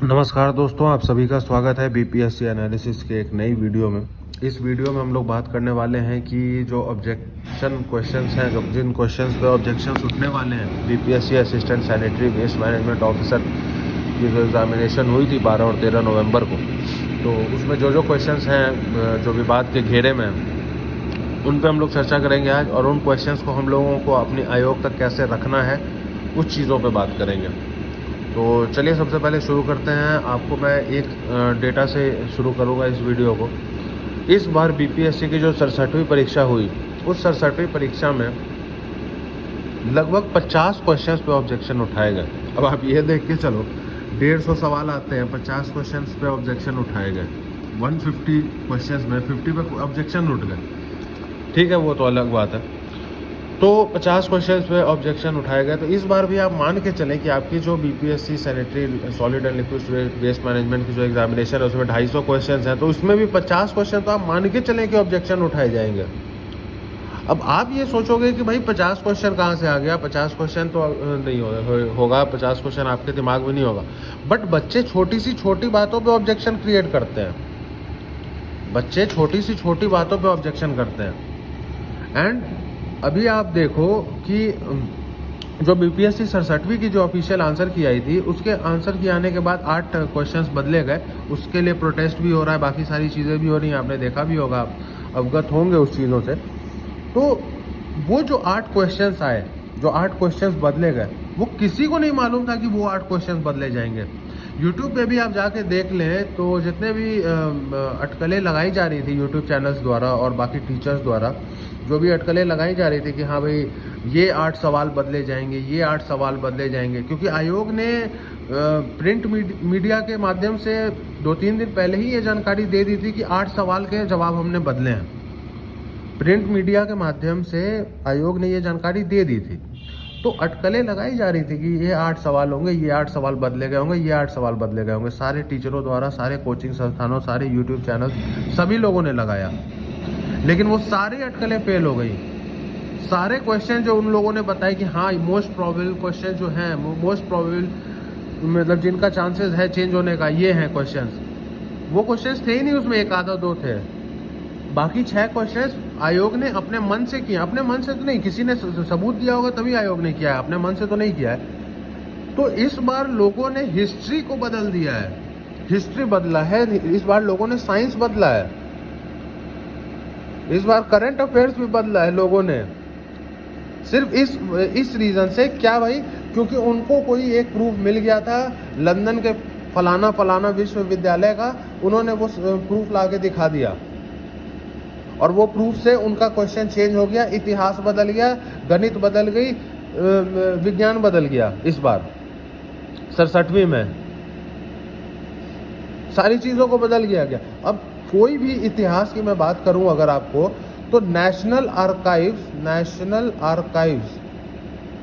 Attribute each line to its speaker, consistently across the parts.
Speaker 1: नमस्कार दोस्तों, आप सभी का स्वागत है बीपीएससी एनालिसिस के एक नई वीडियो में। इस वीडियो में हम लोग बात करने वाले हैं कि जो ऑब्जेक्शन क्वेश्चंस हैं, जो जिन क्वेश्चंस पे ऑब्जेक्शंस उठने वाले हैं BPSC assistant sanitary waste management officer की जो एग्जामिनेशन हुई थी 12 और 13 नवंबर को, तो उसमें जो जो क्वेश्चंस हैं जो विवाद के घेरे में हैं, उन पर हम लोग चर्चा करेंगे आज, और उन क्वेश्चंस को हम लोगों को अपनी आयोग तक कैसे रखना है उस चीज़ों पर बात करेंगे। तो चलिए सबसे पहले शुरू करते हैं। आपको मैं एक डेटा से शुरू करूंगा इस वीडियो को। इस बार बीपीएससी की जो 67वीं परीक्षा हुई, उस 67वीं परीक्षा में लगभग 50 क्वेश्चंस पे ऑब्जेक्शन उठाए गए। अब आप ये देख के चलो, 150 सवाल आते हैं, 50 क्वेश्चंस पे ऑब्जेक्शन उठाए गए। 150 क्वेश्चंस में 50 पे ऑब्जेक्शन उठ गए। ठीक है, वो तो अलग बात है। तो 50 क्वेश्चन पे ऑब्जेक्शन उठाए गए। तो इस बार भी आप मान के चलें कि आपकी जो BPSC sanitary solid and liquid waste management की जो एग्जामिनेशन है उसमें 250 क्वेश्चन हैं, तो उसमें भी 50 क्वेश्चन तो आप मान के चलें कि ऑब्जेक्शन उठाए जाएंगे। अब आप ये सोचोगे कि भाई 50 क्वेश्चन कहाँ से आ गया, 50 क्वेश्चन तो नहीं होगा, 50 क्वेश्चन आपके दिमाग में नहीं होगा। बट बच्चे छोटी सी छोटी बातों पर ऑब्जेक्शन क्रिएट करते हैं। बच्चे छोटी सी छोटी बातों पर ऑब्जेक्शन करते हैं। एंड अभी आप देखो कि जो बीपीएससी 67वीं की जो ऑफिशियल आंसर की आई थी, उसके आंसर की आने के बाद 8 क्वेश्चंस बदले गए। उसके लिए प्रोटेस्ट भी हो रहा है, बाकी सारी चीज़ें भी हो रही हैं, आपने देखा भी होगा, आप अवगत होंगे उस चीज़ों से। तो वो जो 8 क्वेश्चंस आए, जो 8 क्वेश्चंस बदले गए, वो किसी को नहीं मालूम था कि वो 8 क्वेश्चंस बदले जाएंगे। यूट्यूब पे भी आप जाके देख लें तो जितने भी अटकलें लगाई जा रही थी यूट्यूब चैनल्स द्वारा और बाकी टीचर्स द्वारा, जो भी अटकलें लगाई जा रही थी कि हाँ भाई ये 8 सवाल बदले जाएंगे, ये 8 सवाल बदले जाएंगे, क्योंकि आयोग ने प्रिंट मीडिया के माध्यम से 2-3 दिन पहले ही ये जानकारी दे दी थी कि 8 सवाल के जवाब हमने बदले हैं। प्रिंट मीडिया के माध्यम से आयोग ने ये जानकारी दे दी थी। तो अटकलें लगाई जा रही थी कि ये 8 सवाल होंगे, ये 8 सवाल बदले गए होंगे, ये 8 सवाल बदले गए होंगे। सारे टीचरों द्वारा, सारे कोचिंग संस्थानों, सारे यूट्यूब चैनल, सभी लोगों ने लगाया, लेकिन वो सारी अटकलें फेल हो गई। सारे क्वेश्चन जो उन लोगों ने बताए कि हाँ मोस्ट प्रोबेबल क्वेश्चन जो हैं, मोस्ट प्रोबेबल मतलब जिनका चांसेस है चेंज होने का, ये हैं क्वेश्चंस, वो क्वेश्चंस थे ही नहीं उसमें, एक आधा दो थे। बाकी 6 क्वेश्चंस आयोग ने अपने मन से किया। अपने मन से तो नहीं, किसी ने सबूत दिया होगा तभी आयोग ने किया है, अपने मन से तो नहीं किया है। तो इस बार लोगों ने हिस्ट्री को बदल दिया है, हिस्ट्री बदला है। इस बार लोगों ने साइंस बदला है, इस बार करंट अफेयर्स भी बदला है लोगों ने। सिर्फ इस रीजन से, क्या भाई, क्योंकि उनको कोई एक प्रूफ मिल गया था लंदन के फलाना फलाना विश्वविद्यालय का, उन्होंने वो प्रूफ ला के दिखा दिया, और वो प्रूफ से उनका क्वेश्चन चेंज हो गया, इतिहास बदल गया, गणित बदल गई, विज्ञान बदल गया। इस बार 67वीं में सारी चीज़ों को बदल गया। अब कोई भी इतिहास की मैं बात करूं अगर आपको, तो नेशनल आर्काइव्स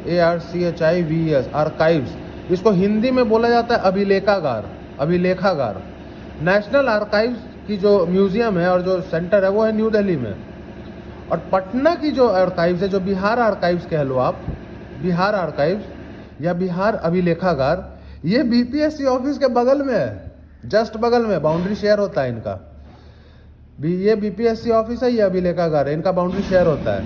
Speaker 1: ARCHIVS आर्काइव्स, इसको हिंदी में बोला जाता है अभिलेखागार। नेशनल आर्काइव्स की जो म्यूजियम है और जो सेंटर है वो है न्यू दिल्ली में। और पटना की जो आर्काइव्स है, जो बिहार आर्काइव्स कह लो आप, बिहार आर्काइव्स या बिहार अभिलेखागार, ये बीपीएससी ऑफिस के बगल में है, जस्ट बगल में, बाउंड्री शेयर होता है इनका। ये बीपीएससी ऑफिस है, ये अभिलेखागार है, इनका बाउंड्री शेयर होता है।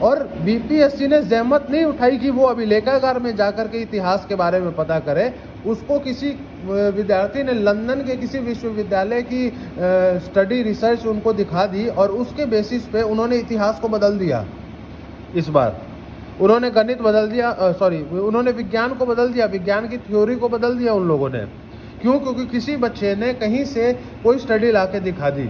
Speaker 1: और बीपीएससी ने जहमत नहीं उठाई कि वो अभिलेखागार में जाकर के इतिहास के बारे में पता करे। उसको किसी विद्यार्थी ने लंदन के किसी विश्वविद्यालय की स्टडी रिसर्च उनको दिखा दी, और उसके बेसिस पे उन्होंने इतिहास को बदल दिया। इस बार उन्होंने गणित बदल दिया, उन्होंने विज्ञान को बदल दिया, विज्ञान की थ्योरी को बदल दिया उन लोगों ने। क्यों? क्योंकि किसी बच्चे ने कहीं से कोई स्टडी ला के दिखा दी।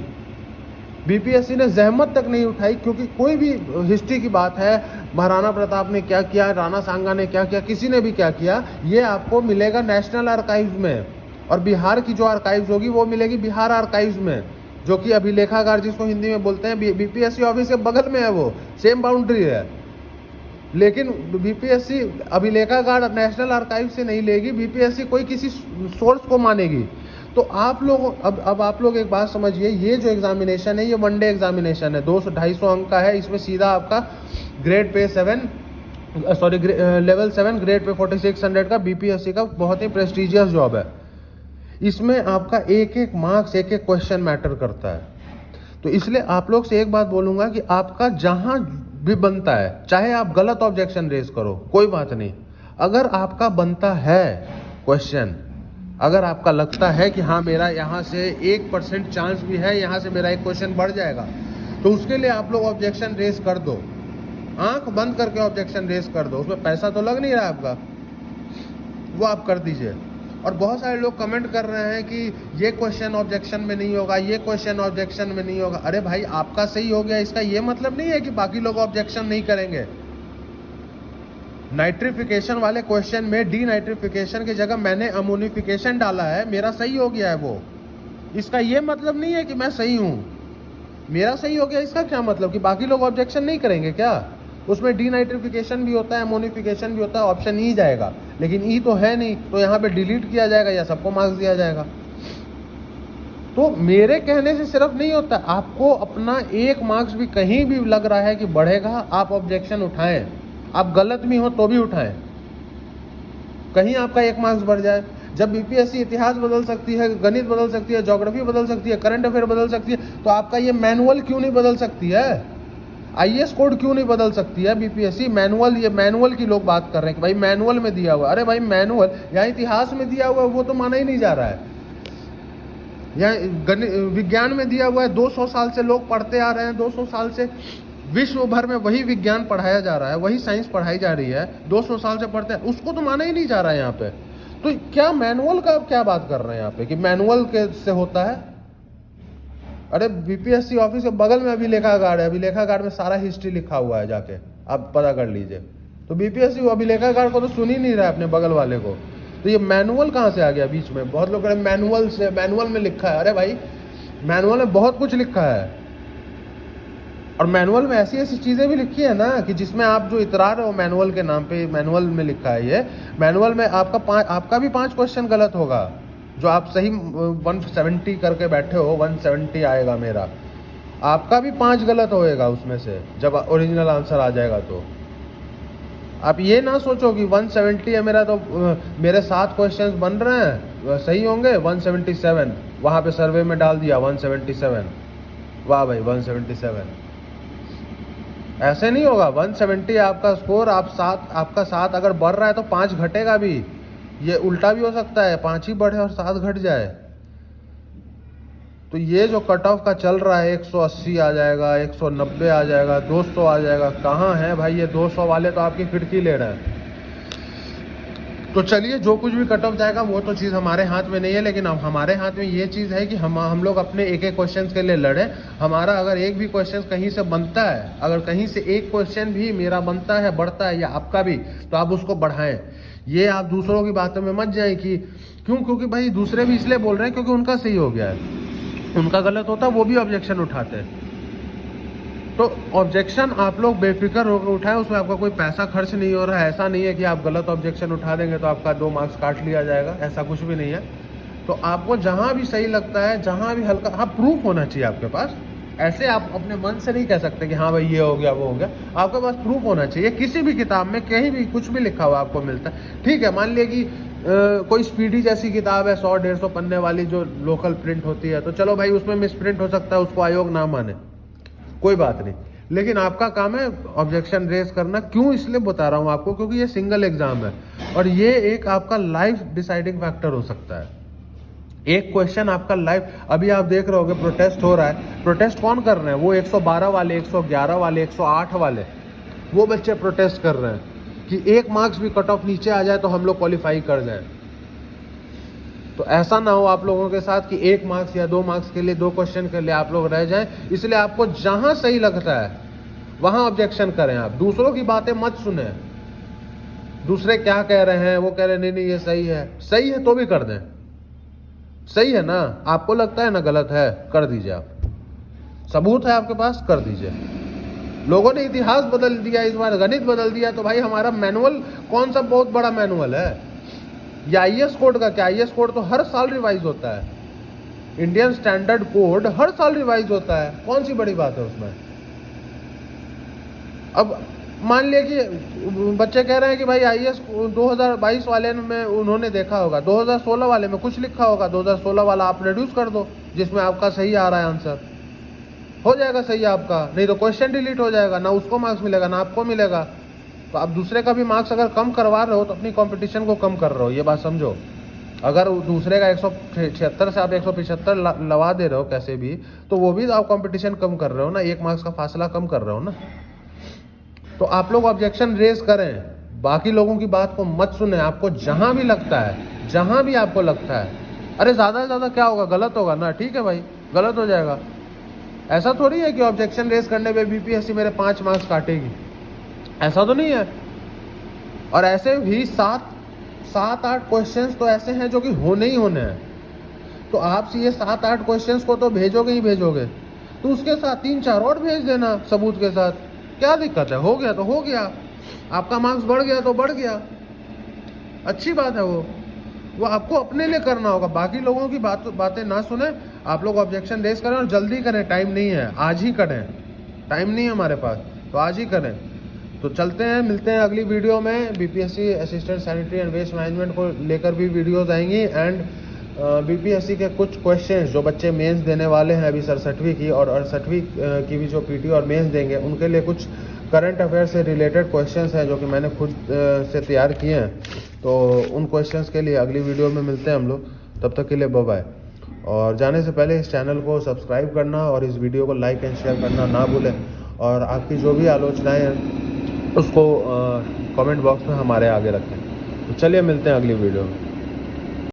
Speaker 1: बीपीएससी ने जहमत तक नहीं उठाई, क्योंकि कोई भी हिस्ट्री की बात है, महाराणा प्रताप ने क्या किया, राणा सांगा ने क्या किया, किसी ने भी क्या किया, ये आपको मिलेगा नेशनल आर्काइव्स में। और बिहार की जो आर्काइव्स होगी वो मिलेगी बिहार आर्काइव्स में, जो कि अभिलेखागार जिसको हिंदी में बोलते हैं, बीपीएससी ऑफिस के बगल में है, वो सेम बाउंड्री है। लेकिन बीपीएससी अभिलेखागार नेशनल आर्काइव से नहीं लेगी, बीपीएससी कोई किसी सोर्स को मानेगी। तो आप लोग अब आप लोग एक बात समझिए, ये जो एग्जामिनेशन है ये वनडे एग्जामिनेशन है, 200-250 अंक का है। इसमें सीधा आपका grade pay 7 level 7 grade pay 4600 का बीपीएससी का बहुत ही प्रेस्टिजियस जॉब है। इसमें आपका एक एक मार्क्स, एक एक क्वेश्चन मैटर करता है। तो इसलिए आप लोग से एक बात बोलूंगा कि आपका जहां भी बनता है, चाहे आप गलत ऑब्जेक्शन रेज करो, कोई बात नहीं, अगर आपका बनता है क्वेश्चन, अगर आपका लगता है कि हाँ मेरा यहाँ से 1% चांस भी है, यहाँ से मेरा एक क्वेश्चन बढ़ जाएगा, तो उसके लिए आप लोग ऑब्जेक्शन रेज कर दो, आंख बंद करके ऑब्जेक्शन रेज कर दो। उसमें पैसा तो लग नहीं रहा आपका, वो आप कर दीजिए। और बहुत सारे लोग कमेंट कर रहे हैं कि ये क्वेश्चन ऑब्जेक्शन में नहीं होगा, ये क्वेश्चन ऑब्जेक्शन में नहीं होगा। अरे भाई, आपका सही हो गया, इसका ये मतलब नहीं है कि बाकी लोग ऑब्जेक्शन नहीं करेंगे। नाइट्रिफिकेशन वाले क्वेश्चन में डी नाइट्रिफिकेशन की जगह मैंने अमोनिफिकेशन डाला है, मेरा सही हो गया है वो। इसका ये मतलब नहीं है कि मैं सही हूं, मेरा सही हो गया, इसका क्या मतलब कि बाकी लोग ऑब्जेक्शन नहीं करेंगे क्या? उसमें डी नाइट्रिफिकेशन भी होता है, अमोनिफिकेशन भी होता है, ऑप्शन ई जाएगा, लेकिन ई तो है नहीं, तो यहाँ पे डिलीट किया जाएगा या सबको मार्क्स दिया जाएगा। तो मेरे कहने से सिर्फ नहीं होता, आपको अपना एक मार्क्स भी कहीं भी लग रहा है कि बढ़ेगा, आप ऑब्जेक्शन उठाएं, आप गलत भी हो तो भी उठाएं, कहीं आपका एक मार्क्स बढ़ जाए। जब बीपीएससी इतिहास बदल सकती है, गणित बदल सकती है, ज्योग्राफी बदल सकती है, करंट अफेयर बदल सकती है, तो आपका ये मैनुअल क्यों नहीं बदल सकती है? आईएएस कोड क्यों नहीं बदल सकती है बीपीएससी? मैनुअल, ये मैनुअल की लोग बात कर रहे हैं कि भाई मैनुअल में दिया हुआ। अरे भाई, मैनुअल यहाँ इतिहास में दिया हुआ है, वो तो माना ही नहीं जा रहा है। यहाँ विज्ञान में दिया हुआ है, 200 साल से लोग पढ़ते आ रहे हैं, 200 साल से विश्व भर में वही विज्ञान पढ़ाया जा रहा है, वही साइंस पढ़ाई जा रही है, 200 साल से पढ़ते हैं, उसको तो माना ही नहीं जा रहा है यहाँ पे। तो क्या मैनुअल का क्या बात कर रहे हैं यहाँ पे कि मैनुअल के से होता है? अरे बीपीएससी ऑफिस के बगल में अभिलेखागार है, अभिलेखागार में सारा हिस्ट्री लिखा हुआ है, जाके आप पता कर लीजिए। तो बीपीएससी अभिलेखागार को तो सुन ही नहीं रहा है अपने बगल वाले को, तो ये मैनुअल कहाँ से आ गया बीच में? बहुत लोग कह रहे हैं मैनुअल से, मैनुअल में लिखा है। अरे भाई, मैनुअल में बहुत कुछ लिखा है, और मैनुअल में ऐसी ऐसी चीजें भी लिखी है ना कि जिसमें आप जो इतरा रहे हो मैनुअल के नाम पे, मैनुअल में लिखा है ये। मैनुअल में आपका भी 5 क्वेश्चन गलत होगा, जो आप सही 170 करके बैठे हो, 170 आएगा मेरा, आपका भी 5 गलत होएगा उसमें से, जब ओरिजिनल आंसर आ जाएगा। तो आप ये ना सोचो कि 170 है मेरा, तो मेरे 7 क्वेश्चंस बन रहे हैं सही होंगे, 177 वहाँ पे सर्वे में डाल दिया 177, वाह भाई 177। ऐसे नहीं होगा। 170 आपका स्कोर, आपका 7 अगर बढ़ रहा है तो 5 घटेगा भी, ये उल्टा भी हो सकता है, 5 ही बढ़े और 7 घट जाए। तो ये जो कट ऑफ का चल रहा है, 180 आ जाएगा, 190 आ जाएगा, 200 आ जाएगा, कहाँ है भाई ये 200 वाले? तो आपकी खिड़की ले रहे हैं। तो चलिए, जो कुछ भी कट ऑफ जाएगा वो तो चीज़ हमारे हाथ में नहीं है, लेकिन अब हमारे हाथ में ये चीज़ है कि हम लोग अपने एक एक क्वेश्चन के लिए लड़ें। हमारा अगर एक भी क्वेश्चन कहीं से बनता है, अगर कहीं से एक क्वेश्चन भी मेरा बनता है, बढ़ता है, या आपका भी, तो आप उसको बढ़ाएं। ये आप दूसरों की बातों में मत जाए कि क्यों, क्योंकि भाई दूसरे भी इसलिए बोल रहे हैं क्योंकि उनका सही हो गया है, उनका गलत होता वो भी ऑब्जेक्शन उठाते हैं। तो ऑब्जेक्शन आप लोग बेफिक्र होकर उठाएं, उसमें आपका कोई पैसा खर्च नहीं हो रहा है। ऐसा नहीं है कि आप गलत ऑब्जेक्शन उठा देंगे तो आपका 2 मार्क्स काट लिया जाएगा, ऐसा कुछ भी नहीं है। तो आपको जहां भी सही लगता है, जहां भी हल्का, हाँ प्रूफ होना चाहिए आपके पास। ऐसे आप अपने मन से नहीं कह सकते कि हाँ भाई ये हो गया वो हो गया, आपके पास प्रूफ होना चाहिए। किसी भी किताब में कहीं भी कुछ भी लिखा हुआ आपको मिलता है, ठीक है, मान लिया कि कोई स्पीडी जैसी किताब है 100-150 पन्ने वाली जो लोकल प्रिंट होती है, तो चलो भाई उसमें मिसप्रिंट हो सकता है, उसको आयोग ना माने, कोई बात नहीं। लेकिन आपका काम है ऑब्जेक्शन रेज करना। क्यों इसलिए बता रहा हूं आपको, क्योंकि ये सिंगल एग्जाम है और ये एक आपका लाइफ डिसाइडिंग फैक्टर हो सकता है। एक क्वेश्चन आपका लाइफ, अभी आप देख रहे होगे प्रोटेस्ट हो रहा है, प्रोटेस्ट कौन कर रहे हैं? वो 112 वाले, 111 वाले, 108 वाले, वो बच्चे प्रोटेस्ट कर रहे हैं कि 1 मार्क्स भी कट ऑफ नीचे आ जाए तो हम लोग क्वालिफाई कर जाए। तो ऐसा ना हो आप लोगों के साथ कि 1 मार्क्स या 2 मार्क्स के लिए, 2 क्वेश्चन के लिए आप लोग रह जाएं। इसलिए आपको जहां सही लगता है वहां ऑब्जेक्शन करें। आप दूसरों की बातें मत सुने, दूसरे क्या कह रहे हैं, वो कह रहे हैं नहीं नहीं ये सही है, सही है तो भी कर दें। सही है ना, आपको लगता है ना गलत है, कर दीजिए। आप सबूत है आपके पास, कर दीजिए। लोगों ने इतिहास बदल दिया, इस बार गणित बदल दिया, तो भाई हमारा मैनुअल कौन सा बहुत बड़ा मैनुअल है? या आईएएस कोड का क्या? आईएएस कोड तो हर साल रिवाइज होता है, इंडियन स्टैंडर्ड कोड हर साल रिवाइज होता है, कौन सी बड़ी बात है उसमें? अब मान लिया कि बच्चे कह रहे हैं कि भाई आईएएस 2022 वाले में उन्होंने देखा होगा, 2016 वाले में कुछ लिखा होगा, 2016 वाला आप रिड्यूस कर दो जिसमें आपका सही आ रहा है आंसर, हो जाएगा सही आपका, नहीं तो क्वेश्चन डिलीट हो जाएगा, ना उसको मार्क्स मिलेगा ना आपको मिलेगा। तो आप दूसरे का भी मार्क्स अगर कम करवा रहे हो तो अपनी कंपटीशन को कम कर रहे हो, ये बात समझो। अगर दूसरे का 176 से आप 175 लवा दे रहे हो कैसे भी, तो वो भी आप कंपटीशन कम कर रहे हो ना, 1 मार्क्स का फासला कम कर रहे हो ना। तो आप लोग ऑब्जेक्शन रेज करें, बाकी लोगों की बात को मत सुने। आपको जहां भी लगता है, जहां भी आपको लगता है, अरे ज़्यादा से ज़्यादा क्या होगा, गलत होगा ना, ठीक है भाई, गलत हो जाएगा। ऐसा थोड़ी है कि ऑब्जेक्शन रेज करने पे बीपीएससी मेरे 5 मार्क्स काटेगी, ऐसा तो नहीं है। और ऐसे भी 7-8 क्वेश्चंस तो ऐसे हैं जो कि होने ही होने हैं। तो आप ये 7-8 क्वेश्चंस को तो भेजोगे ही भेजोगे, तो उसके साथ 3-4 और भेज देना सबूत के साथ, क्या दिक्कत है, हो गया तो हो गया, आपका मार्क्स बढ़ गया तो बढ़ गया, अच्छी बात है। वो आपको अपने लिए करना होगा, बाकी लोगों की बातें ना सुने। आप लोग ऑब्जेक्शन रेज करें और जल्दी करें, टाइम नहीं है, आज ही करें, टाइम नहीं है हमारे पास, तो आज ही करें। तो चलते हैं, मिलते हैं अगली वीडियो में। BPSC assistant sanitary and waste management को लेकर भी वीडियोस आएंगी, एंड बीपीएससी के कुछ क्वेश्चंस जो बच्चे मेंस देने वाले हैं अभी 67वीं की और 68वीं की भी जो पीटी और मेंस देंगे, उनके लिए कुछ करंट अफेयर से रिलेटेड क्वेश्चंस हैं जो कि मैंने खुद से तैयार किए हैं। तो उन क्वेश्चंस के लिए अगली वीडियो में मिलते हैं हम लोग, तब तक के लिए बाय बाय। और जाने से पहले इस चैनल को सब्सक्राइब करना और इस वीडियो को लाइक एंड शेयर करना ना भूलें, और आपकी जो भी आलोचनाएँ हैं उसको कमेंट बॉक्स में हमारे आगे रखें। तो चलिए मिलते हैं अगली वीडियो में।